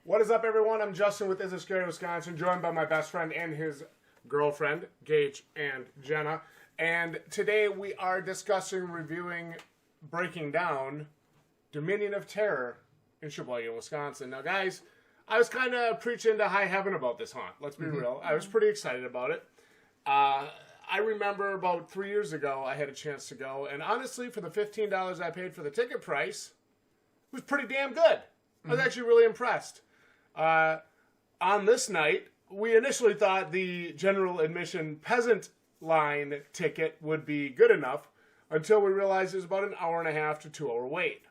What is up, everyone? I'm Justin with Sheboygan Wisconsin, joined by my best friend and his girlfriend, Gage and Jenna. And today we are discussing, reviewing, breaking down Dominion of Terror in Sheboygan, Wisconsin. Now, guys, I was kind of preaching to high heaven about this haunt. Let's be real. I was pretty excited about it. I remember about 3 years ago, I had a chance to go. And honestly, for the $15 I paid for the ticket price, it was pretty damn good. I was actually really impressed. On this night, we initially thought the general admission peasant line ticket would be good enough until we realized it was about an hour and a half to 2 hour wait.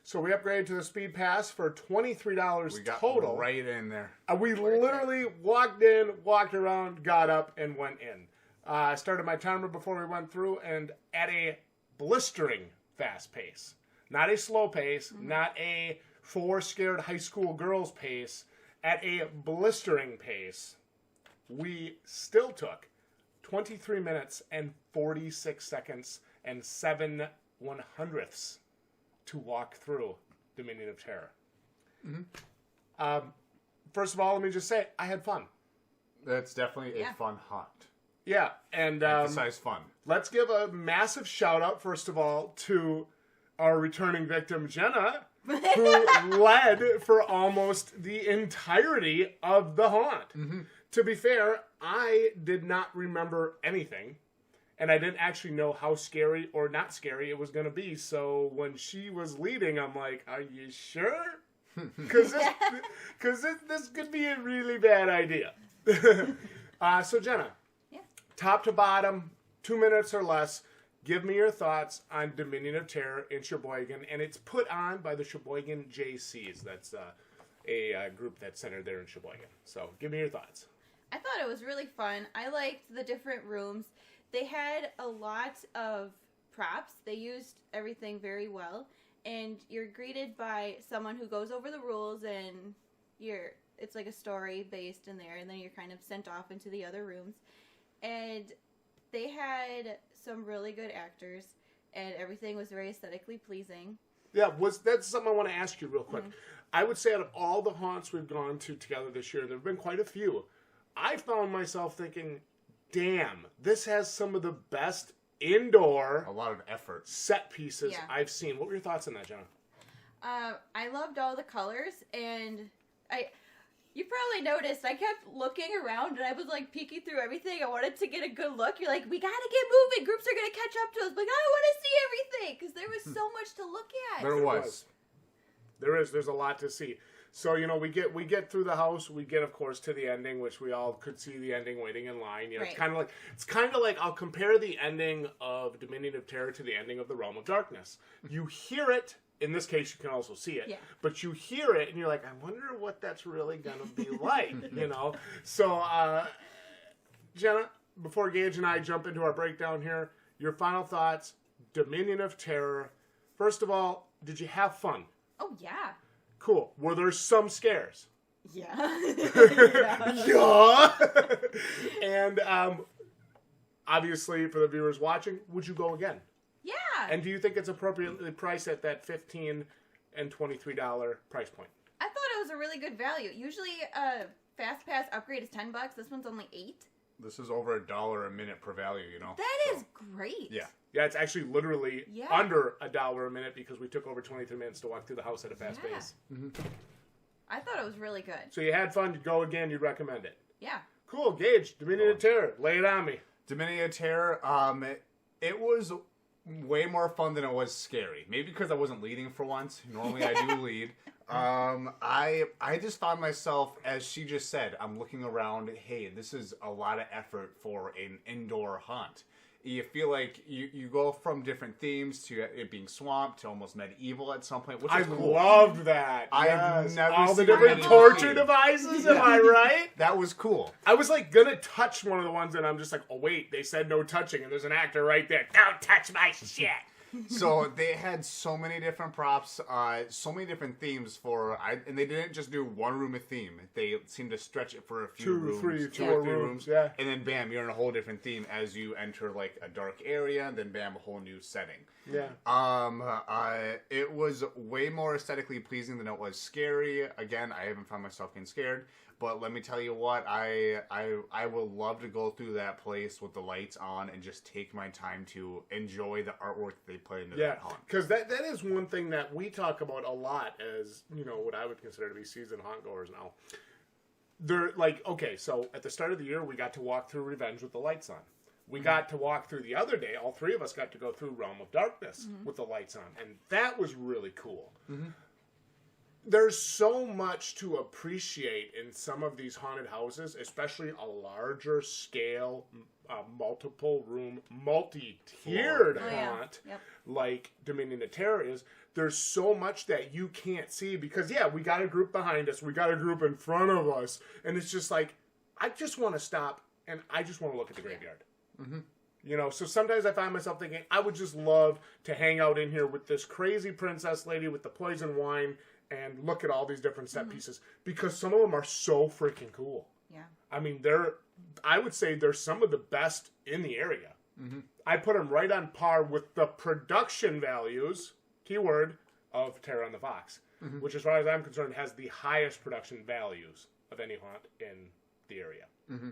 So we upgraded to the speed pass for $23 we got total. Right in there. We literally walked in, walked around, got up, and went in. I started my timer before we went through, and at a blistering fast pace. Not a slow pace, not a for scared high school girls pace. At a blistering pace, we still took 23 minutes and 46 seconds and 7/100ths to walk through Dominion of Terror. First of all, let me just say, I had fun. That's definitely a fun haunt. Yeah, and Emphasize fun. let's give a massive shout out, first of all, to our returning victim, Jenna, who led for almost the entirety of the haunt. To be fair, I did not remember anything, and I didn't actually know how scary or not scary it was going to be. So when she was leading, I'm like, are you sure? Because this could be a really bad idea. So Jenna, top to bottom, 2 minutes or less, give me your thoughts on Dominion of Terror in Sheboygan, and it's put on by the Sheboygan JCs. That's a group that's centered there in Sheboygan. So give me your thoughts. I thought it was really fun. I liked the different rooms. They had a lot of props. They used everything very well, and you're greeted by someone who goes over the rules, and it's like a story based in there, and then you're kind of sent off into the other rooms. And they had some really good actors, and everything was very aesthetically pleasing. Yeah, that's something I want to ask you real quick. I would say out of all the haunts we've gone to together this year, there have been quite a few. I found myself thinking, damn, this has some of the best indoor A lot of effort. set pieces I've seen. What were your thoughts on that, Jenna? I loved all the colors, and you probably noticed I kept looking around, and I was like peeking through everything. I wanted to get a good look. You're like, we gotta get moving. Groups are gonna catch up to us. Like, I want to see everything because there was so much to look at. There was. There's a lot to see. So, we get through the house. We get, of course, to the ending, which we all could see the ending waiting in line. Right. It's kind of like I'll compare the ending of Dominion of Terror to the ending of The Realm of Darkness. You hear it. In this case, you can also see it. Yeah. But you hear it, and you're like, I wonder what that's really going to be like, So, Jenna, before Gage and I jump into our breakdown here, your final thoughts, Dominion of Terror. First of all, did you have fun? Oh, yeah. Cool. Were there some scares? Yeah. Yeah. And obviously, for the viewers watching, would you go again? Yeah. And do you think it's appropriately priced at that $15 and $23 price point? I thought it was a really good value. Usually a Fast Pass upgrade is $10. This one's only $8. This is over $1 a minute per value, That is great. Yeah. Yeah, it's actually literally under $1 a minute because we took over 23 minutes to walk through the house at a fast pace. I thought it was really good. So you had fun, you'd go again, you'd recommend it. Yeah. Cool, Gage, Dominion of Terror, lay it on me. Dominion of Terror, it was way more fun than it was scary. Maybe because I wasn't leading for once. Normally I do lead. I just found myself, as she just said, I'm looking around, hey, this is a lot of effort for an indoor haunt. You feel like you go from different themes to it being swamp to almost medieval at some point, which is cool. Loved that. I've never all the seen different anything. torture devices, am I right? That was cool. I was like gonna touch one of the ones and I'm just like, oh wait, they said no touching and there's an actor right there. Don't touch my shit. So they had so many different props, so many different themes and they didn't just do one room a theme. They seemed to stretch it for a few rooms, two or three rooms, yeah. And then bam, you're in a whole different theme as you enter like a dark area, and then bam, a whole new setting. Yeah. It was way more aesthetically pleasing than it was scary. Again, I haven't found myself getting scared. But let me tell you what, I would love to go through that place with the lights on and just take my time to enjoy the artwork they put into that haunt. Because that is one thing that we talk about a lot as, what I would consider to be seasoned haunt goers now. They're like, okay, so at the start of the year, we got to walk through Revenge with the lights on. We got to walk through the other day, all three of us got to go through Realm of Darkness with the lights on. And that was really cool. Mm-hmm. There's so much to appreciate in some of these haunted houses, especially a larger scale, multiple room, multi-tiered haunt like Dominion of Terror is. There's so much that you can't see because, we got a group behind us, we got a group in front of us, and it's just like, I just want to stop and I just want to look at the graveyard. Mm-hmm. So sometimes I find myself thinking, I would just love to hang out in here with this crazy princess lady with the poison wine and look at all these different set pieces because some of them are so freaking cool. Yeah. I mean, I would say they're some of the best in the area. Mm-hmm. I put them right on par with the production values, keyword, of Terror on the Fox, which as far as I'm concerned has the highest production values of any haunt in the area. Mm-hmm.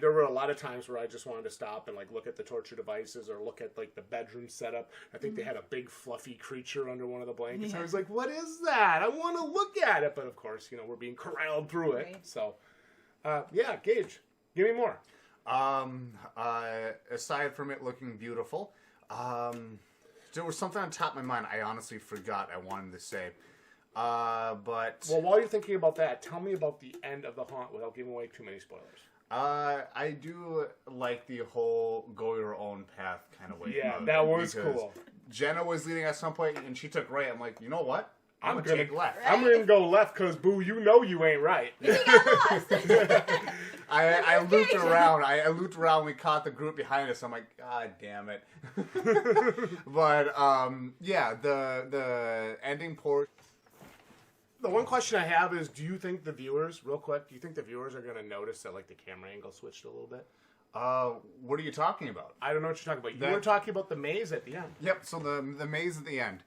There were a lot of times where I just wanted to stop and look at the torture devices or look at the bedroom setup. I think they had a big fluffy creature under one of the blankets. I was like, what is that? I want to look at it. But of course, we're being corralled through it. Right. So, Gage, give me more. Aside from it looking beautiful, there was something on top of my mind I honestly forgot I wanted to say. But... Well, while you're thinking about that, tell me about the end of the haunt without giving away too many spoilers. I do like the whole go your own path kind of way. Yeah, that was cool. Jenna was leading at some point, and she took right. I'm like, you know what? I'm gonna take left. I'm gonna go left because, boo, you ain't right. You got lost. I looped around. I looped around. We caught the group behind us. I'm like, God damn it. But the ending portion. The one question I have is, do you think the viewers, real quick, are going to notice that the camera angle switched a little bit? What are you talking about? I don't know what you're talking about. You were talking about the maze at the end. Yep, so the maze at the end.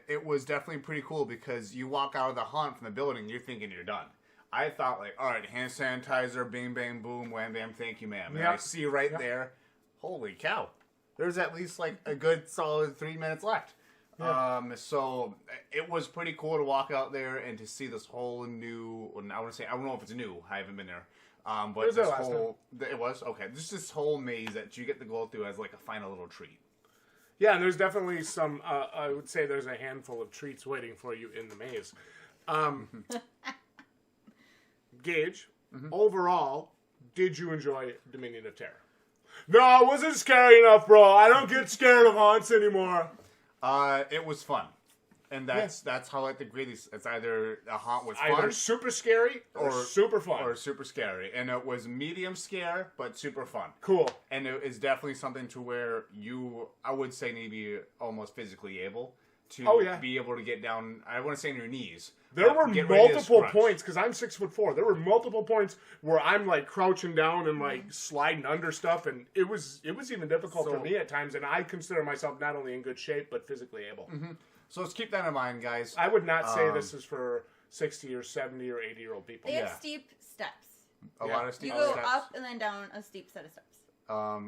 It was definitely pretty cool because you walk out of the haunt from the building, you're thinking you're done. I thought all right, hand sanitizer, bing, bang, boom, wham, bam, thank you, ma'am. And I see right there, holy cow, there's at least a good solid 3 minutes left. Yeah. So it was pretty cool to walk out there and to see this whole new. I don't know if it's new. I haven't been there. But it was okay. Just this whole maze that you get to go through as a final little treat. Yeah, and there's definitely some. I would say there's a handful of treats waiting for you in the maze. Gage, overall, did you enjoy Dominion of Terror? No, it wasn't scary enough, bro. I don't get scared of haunts anymore. It was fun. And that's how I think really it's either a haunt was fun. Either super scary or super fun. Or super scary. And it was medium scare, but super fun. Cool. And it is definitely something to where I would say maybe almost physically able to be able to get down, I wouldn't say on your knees. There were multiple points, because I'm 6'4". There were multiple points where I'm crouching down and sliding under stuff, and it was even difficult for me at times, and I consider myself not only in good shape, but physically able. Mm-hmm. So let's keep that in mind, guys. I would not say this is for 60 or 70 or 80-year-old people. They have steep steps. A lot of steep steps. You go up and then down a steep set of steps.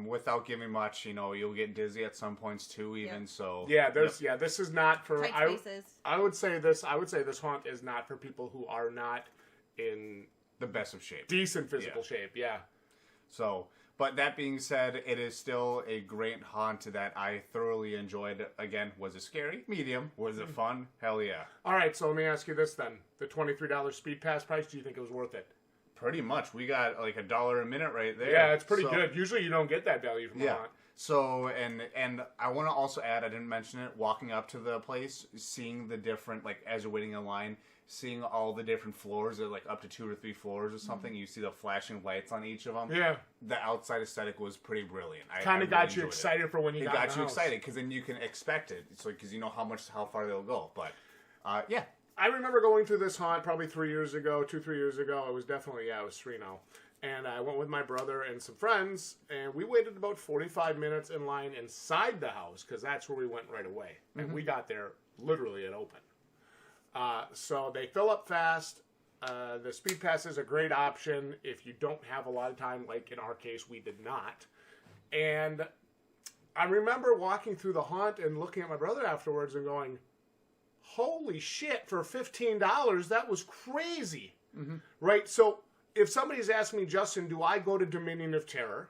Without giving much, you'll get dizzy at some points too, even so. Yeah, this is not for. Tight spaces. I would say this haunt is not for people who are not in the best of shape, decent physical shape. Yeah. So, but that being said, it is still a great haunt that I thoroughly enjoyed. Again, was it scary? Medium. Was it fun? Hell yeah. All right, so let me ask you this then: the $23 speed pass price. Do you think it was worth it? Pretty much. We got like $1 a minute right there. Yeah, it's pretty good. Usually you don't get that value from a haunt. So, and I want to also add, I didn't mention it, walking up to the place, seeing the different, like, as you're waiting in line, seeing all the different floors, like up to 2 or 3 floors or something, you see the flashing lights on each of them. Yeah. The outside aesthetic was pretty brilliant. Kind of got you excited for when you got in the house. It got you excited, because then you can expect it. It's like, because you know how far they'll go. But, yeah. I remember going through this haunt probably 3 years ago, 3 years ago. It was definitely, it was 3 now. And I went with my brother and some friends, and we waited about 45 minutes in line inside the house, because that's where we went right away. And we got there literally at open. So they fill up fast. The Speed Pass is a great option if you don't have a lot of time, like in our case, we did not. And I remember walking through the haunt and looking at my brother afterwards and going, holy shit, for $15, that was crazy. Right? So if somebody's asking me, Justin, do I go to Dominion of Terror?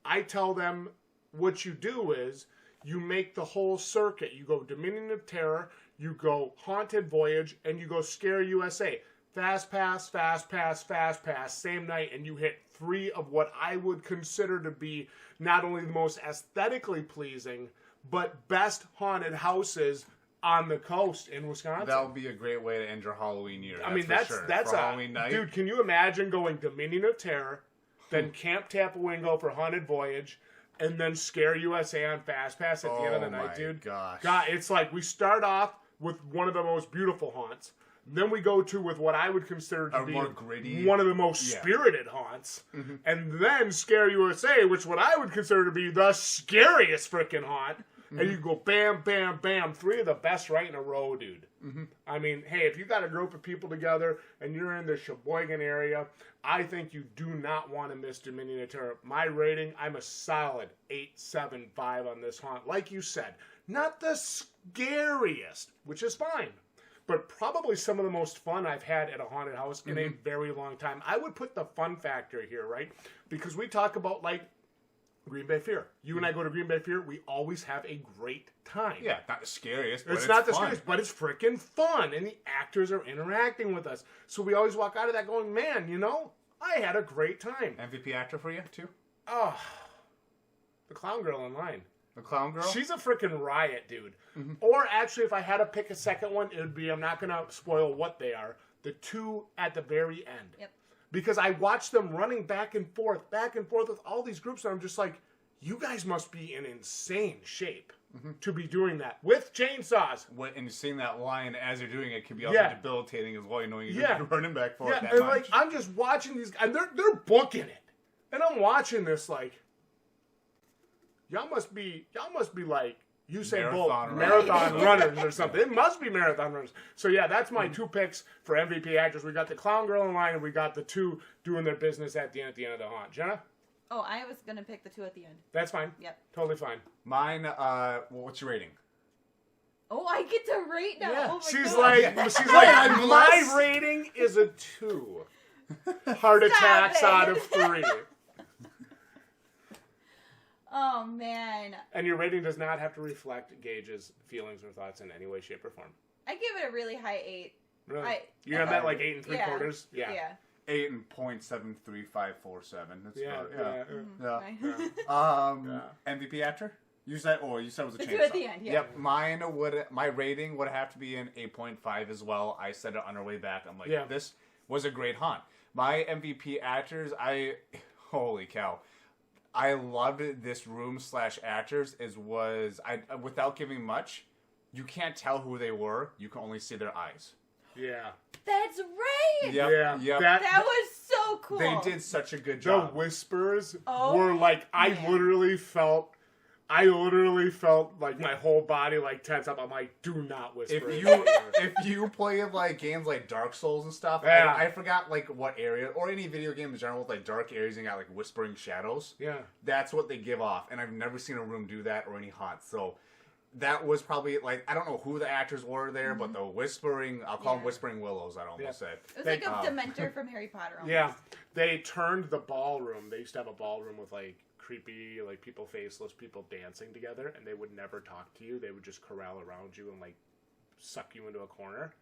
I tell them what you do is you make the whole circuit. You go Dominion of Terror, you go Haunted Voyage, and you go Scare USA. Fast pass, fast pass, fast pass, same night, and you hit 3 of what I would consider to be not only the most aesthetically pleasing, but best haunted houses on the coast in Wisconsin. That would be a great way to end your Halloween year. I mean, that's for Halloween night. Dude, can you imagine going Dominion of Terror, then Camp Tapawingo for Haunted Voyage, and then Scare USA on Fast Pass at the end of the night, dude? Gosh. God, it's like we start off with one of the most beautiful haunts. Then we go to with what I would consider to be more gritty, one of the most spirited haunts. And then Scare USA, which what I would consider to be the scariest freaking haunt. And you go bam, bam, bam. 3 of the best right in a row, dude. I mean, hey, if you got a group of people together and you're in the Sheboygan area, I think you do not want to miss Dominion of Terror. My rating, I'm a solid 8.75 on this haunt. Like you said, not the scariest, which is fine, but probably some of the most fun I've had at a haunted house in a very long time. I would put the fun factor here, right? Because we talk about, like, Green Bay Fear. You and I go to Green Bay Fear, we always have a great time. Yeah, not the scariest, but it's not the scariest, but it's freaking fun, and the actors are interacting with us. So we always walk out of that going, man, you know, I had a great time. MVP actor for you, too? Oh, the clown girl in line. The clown girl? She's a freaking riot, dude. Or actually, if I had to pick a second one, it would be, I'm not going to spoil what they are, the 2 at the very end. Yep. Because I watched them running back and forth with all these groups, and I'm just like, you guys must be in insane shape to be doing that with chainsaws. And seeing that line as you're doing it can be also debilitating as well, knowing you're running back for it that and much. like I'm just watching these guys, they're booking it, and I'm watching this like, y'all must be like Usain Bolt marathon runners or something. It must be marathon runners. So yeah, that's my 2 picks for MVP actors. We got the clown girl in line, and we got the 2 doing their business at the end of the haunt. Jenna? Oh, I was going to pick the 2 at the end. That's fine. Yep. Totally fine. Mine, what's your rating? Oh, I get to rate now. Yeah. Oh my She's God. like, my rating is a 2. Heart attacks out of 3. Oh, man. And your rating does not have to reflect Gage's feelings or thoughts in any way, shape, or form. I give it a really high 8. Really? You have that like 8 3/4? Yeah. 8.73547. That's MVP actor? You said it was a The chainsaw. 2 at the end, yeah. Yep, my rating would have to be an 8.5 as well. I said it on our way back. I'm like, this was a great haunt. My MVP actors, holy cow. I loved this room / actors without giving much, you can't tell who they were. You can only see their eyes. Yeah. That's right. Yep. That was so cool. They did such a good job. The whispers Oh, were like, I man. literally felt like my whole body like tense up. I'm like, do not whisper. If you play like games like Dark Souls and stuff, I forgot like what area, or any video game in general with like dark areas and got like whispering shadows. Yeah. That's what they give off, and I've never seen a room do that or any haunt. So that was probably like, I don't know who the actors were there, but the whispering, I'll call them Whispering Willows, I'd almost say. It was like a Dementor from Harry Potter almost. Yeah. They turned the ballroom. They used to have a ballroom with like creepy, like people faceless people dancing together, and they would never talk to you. They would just corral around you and like suck you into a corner.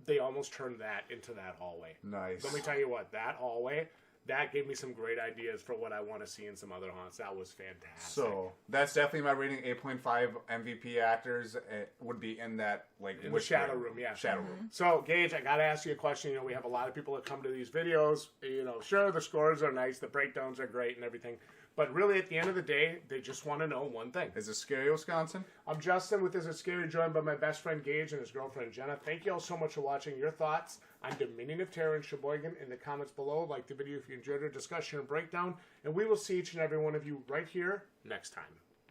they almost turned that into that hallway. Nice. Let me tell you what, that hallway, that gave me some great ideas for what I want to see in some other haunts. That was fantastic. So that's definitely my rating. 8.5 MVP actors would be in that in the shadow room, yeah. Shadow room. So Gage, I gotta ask you a question. You know, we have a lot of people that come to these videos. You know, sure, the scores are nice, the breakdowns are great, and everything. But really, at the end of the day, they just want to know one thing. Is it Scary Wisconsin? I'm Justin with Is It Scary, joined by my best friend Gage and his girlfriend Jenna. Thank you all so much for watching. Your thoughts on Dominion of Terror in Sheboygan in the comments below. Like the video if you enjoyed our discussion and breakdown. And we will see each and every one of you right here next time.